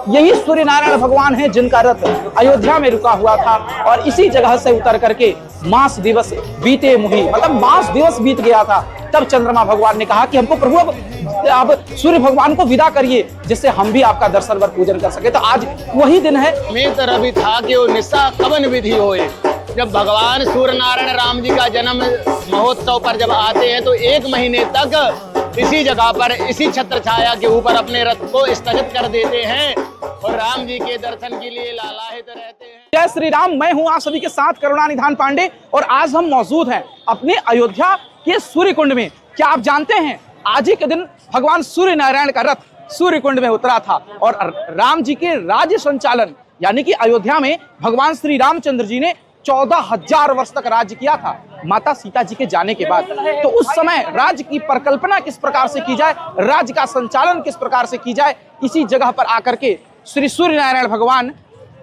यही सूर्य नारायण भगवान हैं जिनका रथ अयोध्या में रुका हुआ था और इसी जगह से उतर करके मास दिवस बीते मुही, मतलब मास दिवस बीत गया था। तब चंद्रमा भगवान ने कहा कि हमको प्रभु अब सूर्य भगवान को विदा करिए, जिससे हम भी आपका दर्शन वर पूजन कर सके। तो आज वही दिन है। उम्मीद रवि था कि वो निशा कवन विधि होए। जब भगवान सूर्य नारायण राम जी का जन्म महोत्सव पर जब आते हैं तो 1 महीने तक इसी जगह पर, इसी छत्र छाया के ऊपर अपने रथ को स्थगित कर देते हैं और राम जी के दर्शन के लिए लालायित रहते हैं। जय श्री राम। मैं हूं आप सभी के साथ करुणानिधान पांडे और आज हम मौजूद हैं अपने अयोध्या के सूर्य कुंड में। क्या आप जानते हैं आज ही के दिन भगवान सूर्य नारायण का रथ सूर्य कुंड में उतरा था और राम जी के राज्य संचालन यानी कि अयोध्या में भगवान श्री रामचंद्र जी ने 14,000 वर्ष तक राज्य किया था माता सीता जी के जाने के बाद। तो उस समय राज्य की परिकल्पना किस प्रकार से की जाए, राज्य का संचालन किस प्रकार से की जाए, इसी जगह पर आकर के श्री सूर्य नारायण भगवान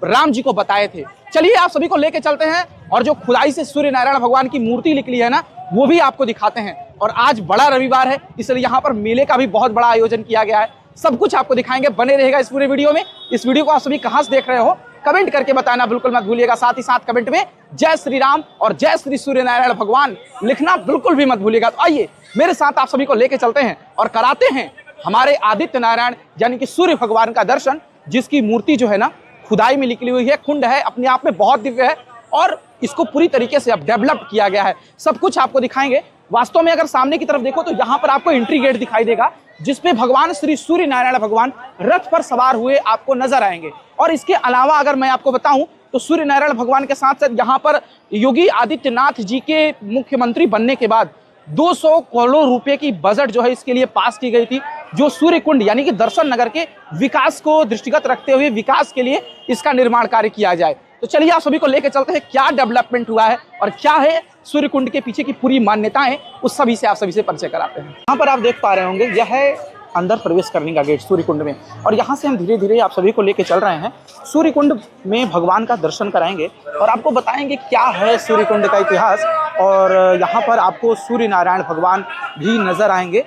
राम जी को बताए थे। चलिए आप सभी को लेके चलते हैं और जो खुदाई से सूर्य नारायण भगवान की मूर्ति निकली है ना, वो भी आपको दिखाते हैं। और आज बड़ा रविवार है, इसलिए यहाँ पर मेले का भी बहुत बड़ा आयोजन किया गया है। सब कुछ आपको दिखाएंगे, बने रहेगा इस पूरे वीडियो में। इस वीडियो को आप सभी कहाँ से देख रहे हो कमेंट करके बताना बिल्कुल मत भूलिएगा। साथ ही साथ कमेंट में जय श्री राम और जय श्री सूर्य नारायण भगवान लिखना बिल्कुल भी मत भूलिएगा। तो आइए मेरे साथ आप सभी को लेके चलते हैं और कराते हैं हमारे आदित्य नारायण यानी कि सूर्य भगवान का दर्शन, जिसकी मूर्ति जो है ना खुदाई में निकली हुई है। कुंड है, अपने आप में बहुत दिव्य है और इसको पूरी तरीके से अब डेवलप किया गया है। सब कुछ आपको दिखाएंगे। वास्तव में अगर सामने की तरफ देखो तो यहाँ पर आपको एंट्री गेट दिखाई देगा, जिसपे भगवान श्री सूर्य नारायण भगवान रथ पर सवार हुए आपको नजर आएंगे। और इसके अलावा अगर मैं आपको बताऊं तो सूर्य नारायण भगवान के साथ साथ यहाँ पर योगी आदित्यनाथ जी के मुख्यमंत्री बनने के बाद 200 करोड़ रुपए की बजट जो है इसके लिए पास की गई थी, जो सूर्य कुंड यानी कि दर्शन नगर के विकास को दृष्टिगत रखते हुए विकास के लिए इसका निर्माण कार्य किया जाए। तो चलिए आप सभी को लेकर चलते हैं क्या डेवलपमेंट हुआ है और क्या है सूर्य कुंड के पीछे की पूरी मान्यताएं, उस सभी से आप सभी से परिचय कराते हैं। यहाँ पर आप देख पा रहे होंगे यह है अंदर प्रवेश करने का गेट सूर्य कुंड में, और यहाँ से हम धीरे धीरे आप सभी को लेके चल रहे हैं। सूर्य कुंड में भगवान का दर्शन कराएंगे और आपको बताएंगे क्या है सूर्य कुंड का इतिहास। और यहाँ पर आपको सूर्य नारायण भगवान भी नजर आएंगे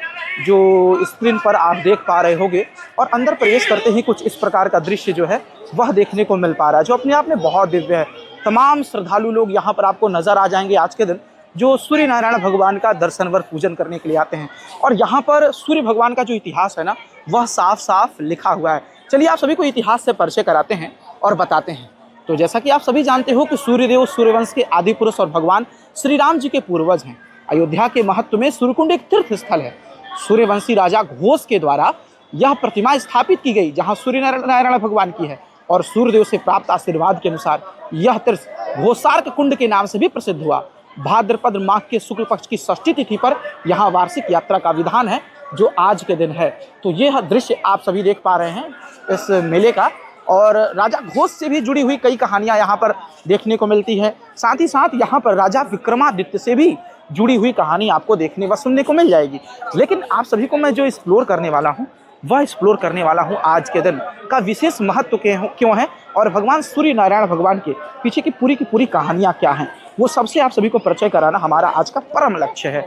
जो स्क्रीन पर आप देख पा रहे होंगे। और अंदर प्रवेश करते ही कुछ इस प्रकार का दृश्य जो है वह देखने को मिल पा रहा है, जो अपने आप में बहुत दिव्य है। तमाम श्रद्धालु लोग यहाँ पर आपको नजर आ जाएंगे आज के दिन, जो सूर्य नारायण भगवान का दर्शन वर पूजन करने के लिए आते हैं। और यहाँ पर सूर्य भगवान का जो इतिहास है ना, वह साफ साफ लिखा हुआ है। चलिए आप सभी को इतिहास से परिचय कराते हैं और बताते हैं। तो जैसा कि आप सभी जानते हो कि सूर्यदेव सूर्यवंश के आदि पुरुष और भगवान श्री राम जी के पूर्वज हैं। अयोध्या के महत्व में सूर्यकुंड एक तीर्थ स्थल है। सूर्यवंशी राजा घोष के द्वारा यह प्रतिमा स्थापित की गई, जहाँ सूर्य नारायण भगवान की है। और सूर्यदेव से प्राप्त आशीर्वाद के अनुसार यह तीर्थ घोषार्क कुंड के नाम से भी प्रसिद्ध हुआ। भाद्रपद माह के शुक्ल पक्ष की षष्ठी तिथि पर यहाँ वार्षिक यात्रा का विधान है, जो आज के दिन है। तो यह दृश्य आप सभी देख पा रहे हैं इस मेले का। और राजा घोष से भी जुड़ी हुई कई कहानियां यहाँ पर देखने को मिलती है। साथ ही साथ यहाँ पर राजा विक्रमादित्य से भी जुड़ी हुई कहानी आपको देखने व सुनने को मिल जाएगी। लेकिन आप सभी को मैं जो एक्सप्लोर करने वाला हूँ वह एक्सप्लोर करने वाला हूँ आज के दिन का विशेष महत्व क्यों है और भगवान सूर्य नारायण भगवान के पीछे की पूरी कहानियाँ क्या हैं, वो सबसे आप सभी को परिचय कराना हमारा आज का परम लक्ष्य है।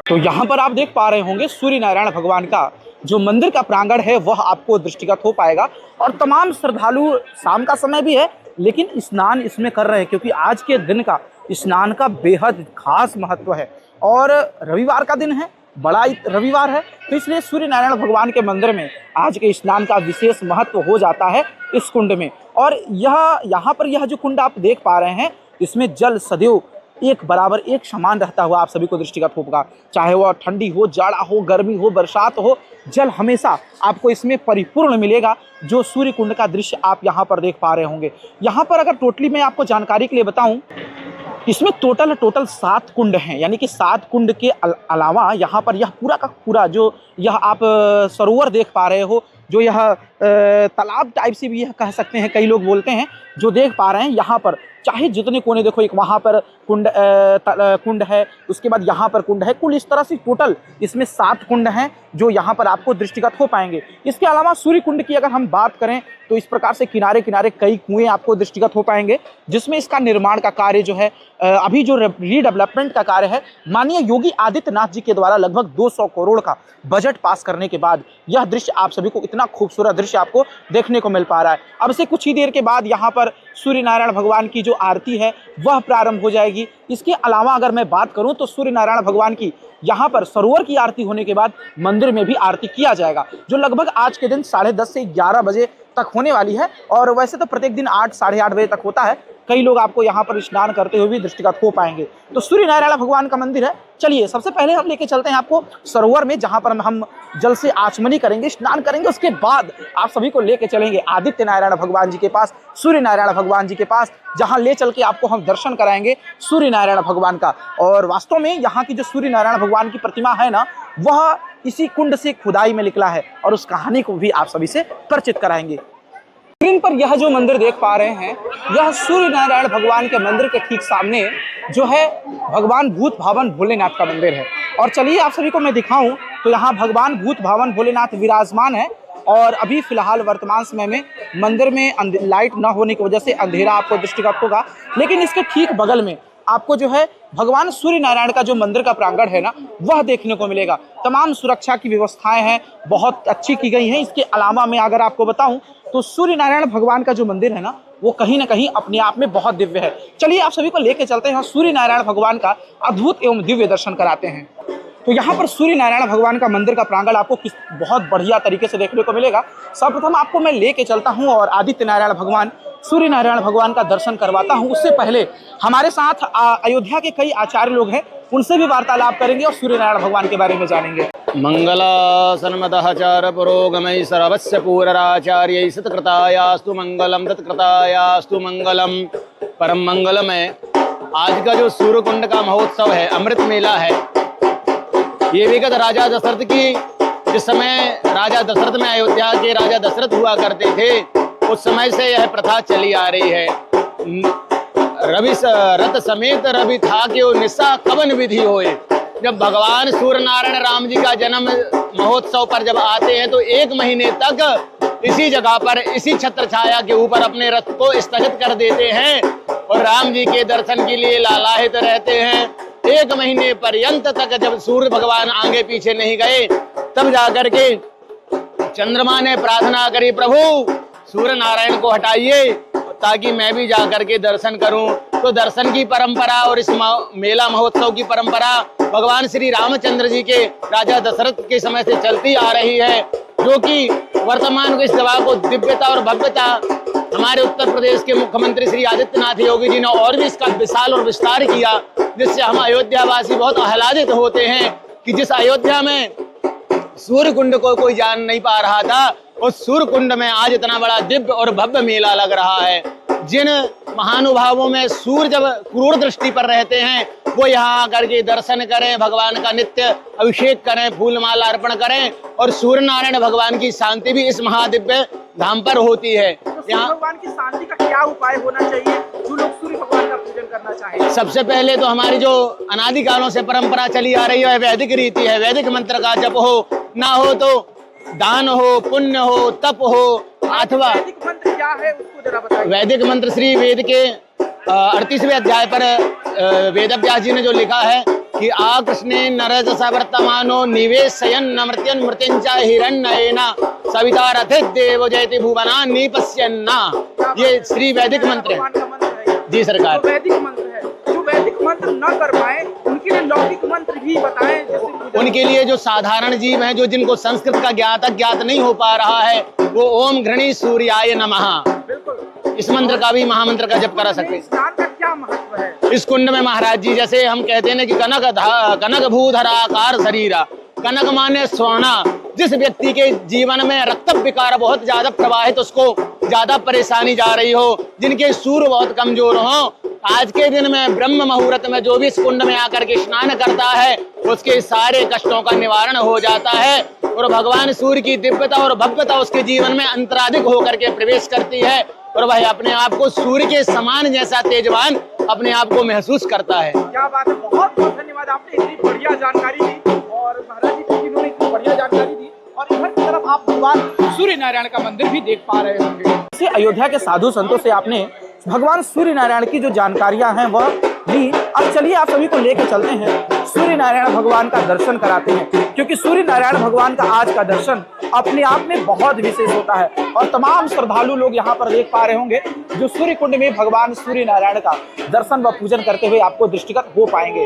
तो यहाँ पर आप देख पा रहे होंगे सूर्य नारायण भगवान का जो मंदिर का प्रांगण है वह आपको दृष्टिगत हो पाएगा। और तमाम श्रद्धालु, शाम का समय भी है लेकिन स्नान इसमें कर रहे हैं, क्योंकि आज के दिन का स्नान का बेहद खास महत्व है और रविवार का दिन है, बड़ा रविवार है। तो इसलिए सूर्य नारायण भगवान के मंदिर में आज के स्नान का विशेष महत्व हो जाता है इस कुंड में। और यहाँ पर यह जो कुंड आप देख पा रहे हैं, इसमें जल सदैव एक बराबर एक समान रहता हुआ आप सभी को दृष्टिगत होगा। चाहे वह ठंडी हो, जाड़ा हो, गर्मी हो, बरसात हो, जल हमेशा आपको इसमें परिपूर्ण मिलेगा। जो सूर्य कुंड का दृश्य आप यहाँ पर देख पा रहे होंगे। यहाँ पर अगर टोटली मैं आपको जानकारी के लिए बताऊं, इसमें टोटल 7 कुंड हैं, यानी कि 7 कुंड के अलावा यहाँ पर यह पूरा का पूरा जो यह आप सरोवर देख पा रहे हो, जो यह तालाब टाइप से भी यह कह सकते हैं, कई लोग बोलते हैं, जो देख पा रहे हैं यहाँ पर चाहे जितने कोने देखो, एक वहाँ पर कुंड है, उसके बाद यहाँ पर कुंड है। कुल इस तरह से टोटल इसमें 7 कुंड हैं जो यहाँ पर आपको दृष्टिगत हो पाएंगे। इसके अलावा सूर्य कुंड की अगर हम बात करें तो इस प्रकार से किनारे किनारे कई कुएं आपको दृष्टिगत हो पाएंगे, जिसमें इसका निर्माण का कार्य जो है अभी जो रीडेवलपमेंट का कार्य है, माननीय योगी आदित्यनाथ जी के द्वारा लगभग 200 करोड़ का बजट पास करने के बाद यह दृश्य आप सभी को इतना खूबसूरत दृश्य दृश्य आपको देखने को मिल पा रहा है। अब से कुछ ही देर के बाद यहाँ पर सूर्य नारायण भगवान की जो आरती है वह प्रारंभ हो जाएगी। इसके अलावा अगर मैं बात करूं तो सूर्य नारायण भगवान की यहाँ पर सरोवर की आरती होने के बाद मंदिर में भी आरती किया जाएगा, जो लगभग आज के दिन 10:30 से 11 बजे तक होने वाली है। और वैसे तो प्रत्येक दिन 8 साढ़े 8 बजे तक होता है। कई लोग आपको यहाँ पर स्नान करते हुए भी दृष्टिगत हो पाएंगे। तो सूर्य नारायण भगवान का मंदिर है। चलिए सबसे पहले हम लेके चलते हैं आपको सरोवर में, जहाँ पर हम जल से आचमनी करेंगे, स्नान करेंगे। उसके बाद आप सभी को लेके चलेंगे आदित्य नारायण भगवान जी के पास, सूर्य नारायण भगवान जी के पास, जहाँ ले चल के आपको हम दर्शन कराएंगे सूर्य नारायण भगवान का। और वास्तव में यहाँ की जो सूर्य नारायण भगवान की प्रतिमा है ना, वह इसी कुंड से खुदाई में निकला है और उस कहानी को भी आप सभी से परिचित कराएंगे। स्क्रीन पर यह जो मंदिर देख पा रहे हैं, यह सूर्य नारायण भगवान के मंदिर के ठीक सामने जो है भगवान भूत भावन भोलेनाथ का मंदिर है। और चलिए आप सभी को मैं दिखाऊं तो यहाँ भगवान भूत भावन भोलेनाथ विराजमान है। और अभी फिलहाल वर्तमान समय में मंदिर में लाइट न होने की वजह से अंधेरा आपको दृष्टिगत होगा, लेकिन इसके ठीक बगल में आपको जो है भगवान सूर्य नारायण का जो मंदिर का प्रांगण है ना, वह देखने को मिलेगा। तमाम सुरक्षा की व्यवस्थाएं हैं, बहुत अच्छी की गई हैं। इसके अलावा मैं अगर आपको बताऊं तो सूर्य नारायण भगवान का जो मंदिर है ना, वो कहीं ना कहीं अपने आप में बहुत दिव्य है। चलिए आप सभी को लेके चलते हैं और सूर्य नारायण भगवान का अद्भुत एवं दिव्य दर्शन कराते हैं। तो यहाँ पर सूर्य नारायण भगवान का मंदिर का प्रांगण आपको बहुत बढ़िया तरीके से देखने को मिलेगा। सर्वप्रथम आपको मैं लेके चलता हूँ और आदित्य नारायण भगवान सूर्य नारायण भगवान का दर्शन करवाता हूँ। उससे पहले हमारे साथ अयोध्या के कई आचार्य लोग हैं, उनसे भी वार्तालाप करेंगे और सूर्य नारायण भगवान के बारे में जानेंगे। मंगलासनमदहचार पुरोगमै सर्वस्य पूरराचार्यै सत्कृतायास्तु मंगलम तत्कृतायास्तु मंगलम परम मंगलमय। आज का जो सूर्यकुंड का महोत्सव है, अमृत मेला है, ये विगत राजा दशरथ की, जिस समय राजा दशरथ में अयोध्या के राजा दशरथ हुआ करते थे, उस समय से यह प्रथा चली आ रही है। रवि रथ समेत रवि था कि निशा कवन विधि होए। जब भगवान सूर्य नारायण राम जी का जन्म महोत्सव पर जब आते हैं तो 1 महीने तक इसी जगह पर, इसी छत्र छाया के ऊपर अपने रथ को स्थगित कर देते हैं और राम जी के दर्शन के लिए लालायित रहते हैं। 1 महीने पर्यंत तक जब सूर्य भगवान आगे पीछे नहीं गए, तब जाकर के चंद्रमा ने प्रार्थना करी, प्रभु सूर्य नारायण को हटाइए ताकि मैं भी जाकर के दर्शन करूं। तो दर्शन की परंपरा और इस मेला महोत्सव की परंपरा भगवान श्री रामचंद्र जी के राजा दशरथ के समय से चलती आ रही है, जो कि वर्तमान इस जगह को दिव्यता और भव्यता हमारे उत्तर प्रदेश के मुख्यमंत्री श्री आदित्यनाथ योगी जी ने और भी इसका विशाल और विस्तार किया, जिससे हम अयोध्यावासी बहुत आह्लादित होते हैं कि जिस अयोध्या में सूर्य कुंड को कोई जान नहीं पा रहा था, उस सूर्य कुंड में आज इतना बड़ा दिव्य और भव्य मेला लग रहा है। जिन महानुभावों में सूर्य जब क्रूर दृष्टि पर रहते हैं, वो यहाँ आकर के दर्शन करें, भगवान का नित्य अभिषेक करें, फूल माला अर्पण करें और सूर्य नारायण भगवान की शांति भी इस महादिव्य धाम पर होती है। तो यहाँ भगवान की शांति का क्या उपाय होना चाहिए जो लोग सूर्य भगवान का पूजन करना चाहें? सबसे पहले तो हमारी जो अनादिकालों से परंपरा चली आ रही है, वैदिक रीति है। वैदिक मंत्र का जप हो, ना हो तो दान हो, पुण्य हो, तप हो, अथवा वैदिक मंत्र क्या है उसको जरा बताइए। वैदिक मंत्र श्री वेद के 38वें अध्याय पर वेदव्यास जी ने जो लिखा है कि आ कृष्णे नरज वर्तमानो निवेशयन नमृत्यन मृत्यंचा हिरण्येना सविता रथित देव जयति भुवना निपश्यन्ना। ये श्री वैदिक मंत्र है जी सरकार। तो वैदिक मंत्र है, जो वैदिक मंत्र न कर पाए उनके लिए लौकिक मंत्र भी बताएं। उनके लिए जो साधारण जीव हैं, जो जिनको संस्कृत का ज्ञात नहीं हो पा रहा है, वो ओम घृणी सूर्याय नमः, इस मंत्र का भी महामंत्र का जप करा सकते हैं। स्नान का क्या महत्व है इस कुंड में? महाराज जी, जैसे हम कहते हैं कि कनक भूधराकार शरीरा, कनक माने सोना। जिस व्यक्ति के जीवन में रक्त विकार बहुत ज्यादा प्रवाहित, उसको ज्यादा परेशानी जा रही हो, जिनके सूर्य बहुत कमजोर हो, आज के दिन में ब्रह्म मुहूर्त में जो भी इस कुंड में आकर के स्नान करता है, उसके सारे कष्टों का निवारण हो जाता है और भगवान सूर्य की दिव्यता और भव्यता उसके जीवन में अंतराधिक होकर के प्रवेश करती है और वह अपने आप को सूर्य के समान जैसा तेजवान अपने आप को महसूस करता है। क्या बात है, बहुत बहुत धन्यवाद, आपने इतनी बढ़िया जानकारी दी और महाराज जी इन्होंने इतनी बढ़िया जानकारी दी। और इधर की तरफ आप भगवान सूर्य नारायण का मंदिर भी देख पा रहे होंगे। अयोध्या के साधु संतों से आपने भगवान सूर्य नारायण की जो जानकारियां हैं वह ली। अब चलिए आप सभी को लेकर चलते हैं, सूर्य नारायण भगवान का दर्शन कराते हैं, क्योंकि सूर्य नारायण भगवान का आज का दर्शन अपने आप में बहुत विशेष होता है। और तमाम श्रद्धालु लोग यहाँ पर देख पा रहे होंगे जो सूर्य कुंड में भगवान सूर्य नारायण का दर्शन व पूजन करते हुए आपको दृष्टिगत हो पाएंगे।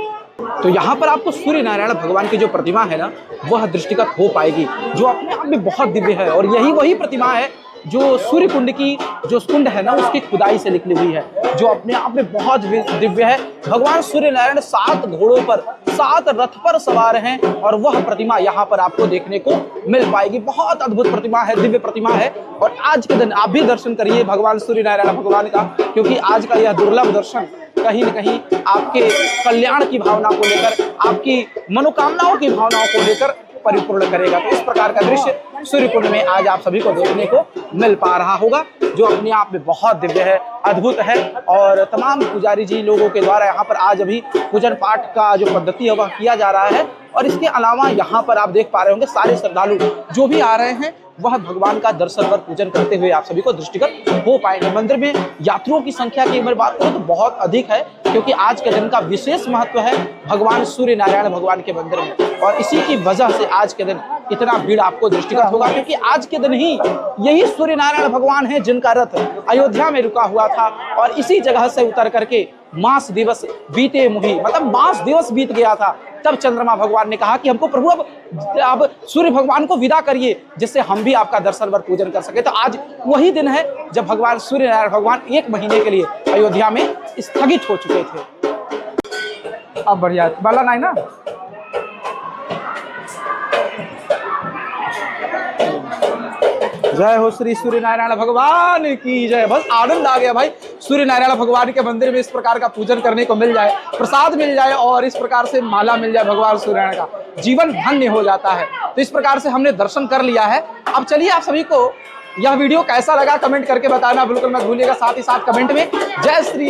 तो यहाँ पर आपको सूर्य नारायण भगवान की जो प्रतिमा है ना, वह दृष्टिगत हो पाएगी, जो अपने आप में बहुत दिव्य है। और यही वही प्रतिमा है जो सूर्य कुंड की जो कुंड है ना, उसकी खुदाई से निकली हुई है, जो अपने आप में बहुत दिव्य है। भगवान सूर्य नारायण 7 घोड़ों पर 7 रथ पर सवार हैं और वह प्रतिमा यहाँ पर आपको देखने को मिल पाएगी। बहुत अद्भुत प्रतिमा है, दिव्य प्रतिमा है। और आज के दिन आप भी दर्शन करिए भगवान सूर्य नारायण भगवान का, क्योंकि आज का यह दुर्लभ दर्शन कहीं न कहीं आपके कल्याण की भावना को लेकर, आपकी मनोकामनाओं की भावनाओं को लेकर परिपूर्ण करेगा। तो इस प्रकार का दृश्य सूर्य कुंड में आज आप सभी को देखने को मिल पा रहा होगा, जो अपने आप में बहुत दिव्य है, अद्भुत है। और तमाम पुजारी जी लोगों के द्वारा यहाँ पर आज अभी पूजन पाठ का जो पद्धति है वह किया जा रहा है। और इसके अलावा यहाँ पर आप देख पा रहे होंगे सारे श्रद्धालु जो भी आ रहे हैं वह भगवान का दर्शन व पूजन करते हुए आप सभी को दृष्टिगत हो पाएंगे। मंदिर में यात्रियों की संख्या की अगर बात करें तो बहुत अधिक है, क्योंकि आज के दिन का विशेष महत्व है भगवान सूर्य नारायण भगवान के मंदिर में। और इसी की वजह से आज के दिन इतना भीड़ आपको दृष्टिगत होगा, क्योंकि आज के दिन ही यही सूर्य नारायण भगवान है जिनका रथ अयोध्या में रुका हुआ था। और इसी जगह से उतर करके मास दिवस बीते मुही, मतलब मास दिवस बीत गया था, तब चंद्रमा भगवान ने कहा कि हमको प्रभु अब सूर्य भगवान को विदा करिए, जिससे हम भी आपका दर्शन व पूजन कर सके। तो आज वही दिन है जब भगवान सूर्य नारायण भगवान 1 महीने के लिए अयोध्या में स्थगित हो चुके थे। अब बढ़िया बाला नहीं ना, जय हो श्री सूर्य नारायण भगवान की जय। बस आनंद आ गया भाई, सूर्य नारायण भगवान के मंदिर में इस प्रकार का पूजन करने को मिल जाए, प्रसाद मिल जाए और इस प्रकार से माला मिल जाए भगवान सूर्य नारायण का, जीवन धन्य हो जाता है। तो इस प्रकार से हमने दर्शन कर लिया है। अब चलिए आप सभी को यह वीडियो कैसा लगा कमेंट करके बताना बिल्कुल मत भूलिएगा। साथ ही साथ कमेंट में जय श्री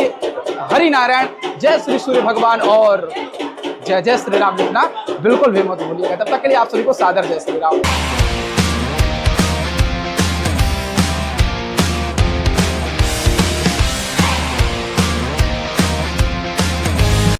हरि नारायण, जय श्री सूर्य भगवान और जय जय श्री राम लिखना बिल्कुल भी मत भूलिएगा। तब तक के लिए आप सभी को सादर जय श्री राम।